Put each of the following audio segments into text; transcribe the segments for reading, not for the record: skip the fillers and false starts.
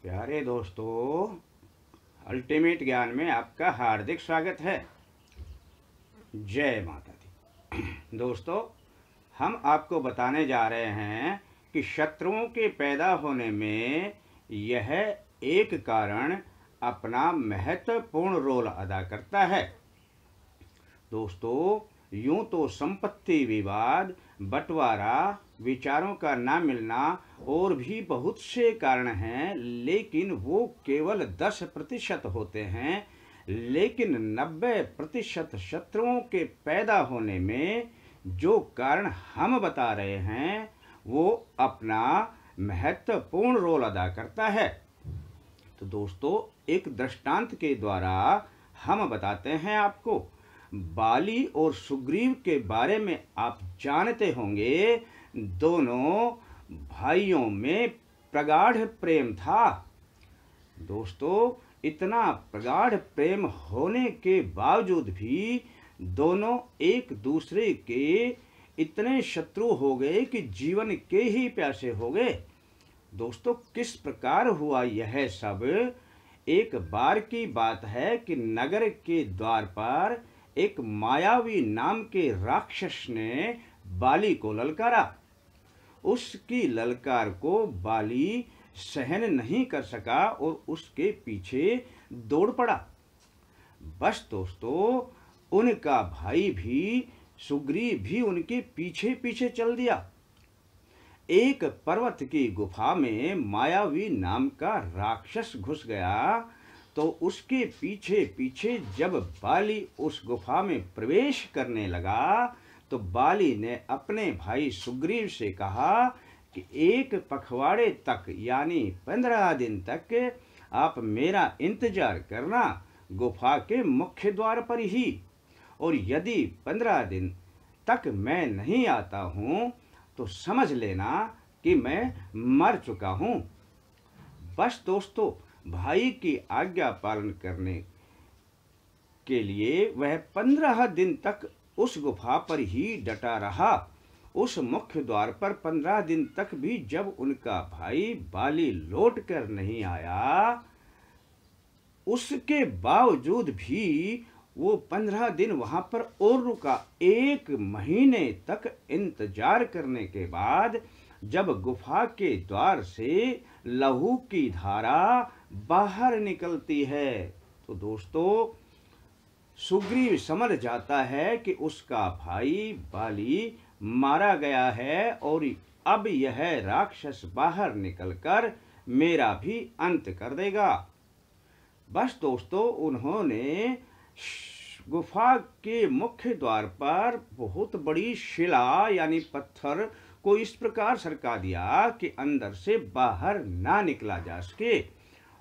प्यारे दोस्तों, अल्टीमेट ज्ञान में आपका हार्दिक स्वागत है। जय माता दी। दोस्तों, हम आपको बताने जा रहे हैं कि शत्रुओं के पैदा होने में यह एक कारण अपना महत्वपूर्ण रोल अदा करता है। दोस्तों, यूं तो संपत्ति विवाद, बंटवारा, विचारों का ना मिलना और भी बहुत से कारण हैं, लेकिन वो केवल 10% होते हैं। लेकिन 90% शत्रुओं के पैदा होने में जो कारण हम बता रहे हैं वो अपना महत्वपूर्ण रोल अदा करता है। तो दोस्तों, एक दृष्टांत के द्वारा हम बताते हैं आपको। बाली और सुग्रीव के बारे में आप जानते होंगे। दोनों भाइयों में प्रगाढ़ प्रेम था। दोस्तों, इतना प्रगाढ़ प्रेम होने के बावजूद भी दोनों एक दूसरे के इतने शत्रु हो गए कि जीवन के ही प्यासे हो गए। दोस्तों, किस प्रकार हुआ यह सब? एक बार की बात है कि नगर के द्वार पर एक मायावी नाम के राक्षस ने बाली को ललकारा। उसकी ललकार को बाली सहन नहीं कर सका और उसके पीछे दौड़ पड़ा। बस दोस्तों, उनका भाई भी सुग्रीव भी उनके पीछे पीछे चल दिया। एक पर्वत की गुफा में मायावी नाम का राक्षस घुस गया, तो उसके पीछे पीछे जब बाली उस गुफा में प्रवेश करने लगा तो बाली ने अपने भाई सुग्रीव से कहा कि एक पखवाड़े तक यानी 15 दिन तक आप मेरा इंतजार करना गुफा के मुख्य द्वार पर ही, और यदि 15 दिन तक मैं नहीं आता हूँ तो समझ लेना कि मैं मर चुका हूँ। बस दोस्तों, भाई की आज्ञा पालन करने के लिए वह 15 दिन तक उस गुफा पर ही डटा रहा। उस मुख्य द्वार पर 15 दिन तक भी जब उनका भाई बाली लौट कर नहीं आया, उसके बावजूद भी वो 15 दिन वहां पर और रुका। 1 महीने तक इंतजार करने के बाद जब गुफा के द्वार से लहू की धारा बाहर निकलती है तो दोस्तों, सुग्रीव समझ जाता है कि उसका भाई बाली मारा गया है और अब यह राक्षस बाहर निकलकर मेरा भी अंत कर देगा। बस दोस्तों, उन्होंने गुफा के मुख्य द्वार पर बहुत बड़ी शिला यानी पत्थर को इस प्रकार सरका दिया कि अंदर से बाहर ना निकला जा सके,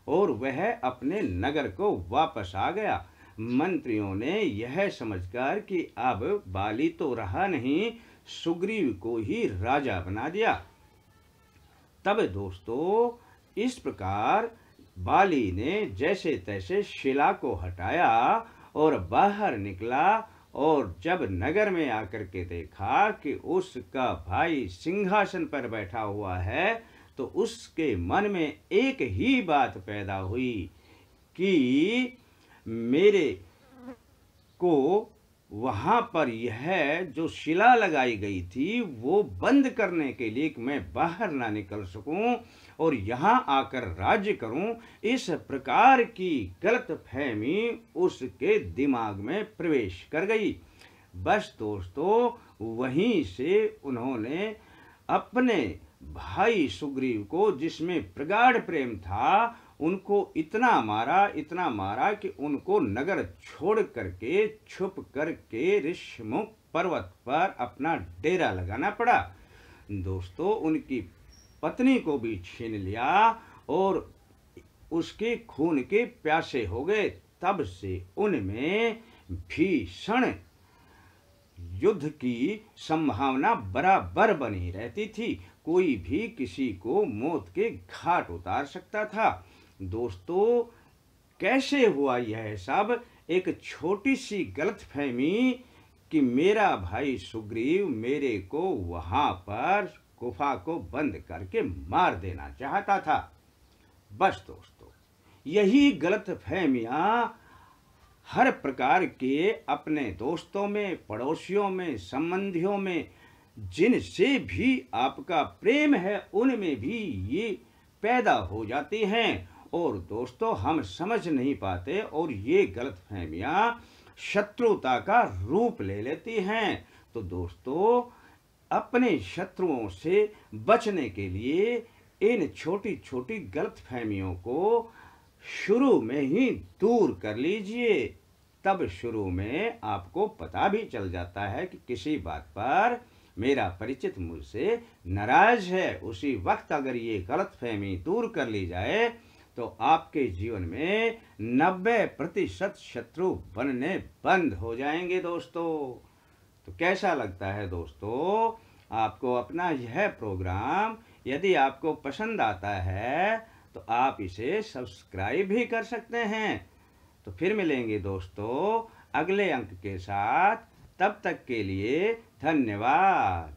और वह अपने नगर को वापस आ गया। मंत्रियों ने यह समझकर कि अब बाली तो रहा नहीं, सुग्रीव को ही राजा बना दिया। तब दोस्तों, इस प्रकार बाली ने जैसे तैसे शिला को हटाया और बाहर निकला, और जब नगर में आकर के देखा कि उसका भाई सिंहासन पर बैठा हुआ है तो उसके मन में एक ही बात पैदा हुई कि मेरे को वहां पर यह जो शिला लगाई गई थी वो बंद करने के लिए कि मैं बाहर ना निकल सकूं और यहां आकर राज्य करूं, इस प्रकार की गलतफहमी उसके दिमाग में प्रवेश कर गई। बस दोस्तों, वहीं से उन्होंने अपने भाई सुग्रीव को, जिसमें प्रगाढ़ प्रेम था, उनको इतना मारा कि उनको नगर छोड़ करके छुप करके ऋषमुख पर्वत पर अपना डेरा लगाना पड़ा। दोस्तों, उनकी पत्नी को भी छीन लिया और उसके खून के प्यासे हो गए। तब से उनमें भीषण युद्ध की संभावना बराबर बनी रहती थी। कोई भी किसी को मौत के घाट उतार सकता था। दोस्तों, कैसे हुआ यह सब? एक छोटी सी गलतफहमी कि मेरा भाई सुग्रीव मेरे को वहां पर गुफा को बंद करके मार देना चाहता था। बस दोस्तों, यही गलतफहमियां हर प्रकार के अपने दोस्तों में, पड़ोसियों में, संबंधियों में, जिनसे भी आपका प्रेम है उनमें भी ये पैदा हो जाती हैं। और दोस्तों, हम समझ नहीं पाते और ये गलतफहमियां शत्रुता का रूप ले लेती हैं। तो दोस्तों, अपने शत्रुओं से बचने के लिए इन छोटी छोटी गलतफहमियों को शुरू में ही दूर कर लीजिए। तब शुरू में आपको पता भी चल जाता है कि किसी बात पर मेरा परिचित मुझसे नाराज है। उसी वक्त अगर ये गलतफहमी दूर कर ली जाए तो आपके जीवन में 90% शत्रु बनने बंद हो जाएंगे दोस्तों। तो कैसा लगता है दोस्तों आपको अपना यह प्रोग्राम? यदि आपको पसंद आता है तो आप इसे सब्सक्राइब भी कर सकते हैं। तो फिर मिलेंगे दोस्तों अगले अंक के साथ। तब तक के लिए धन्यवाद।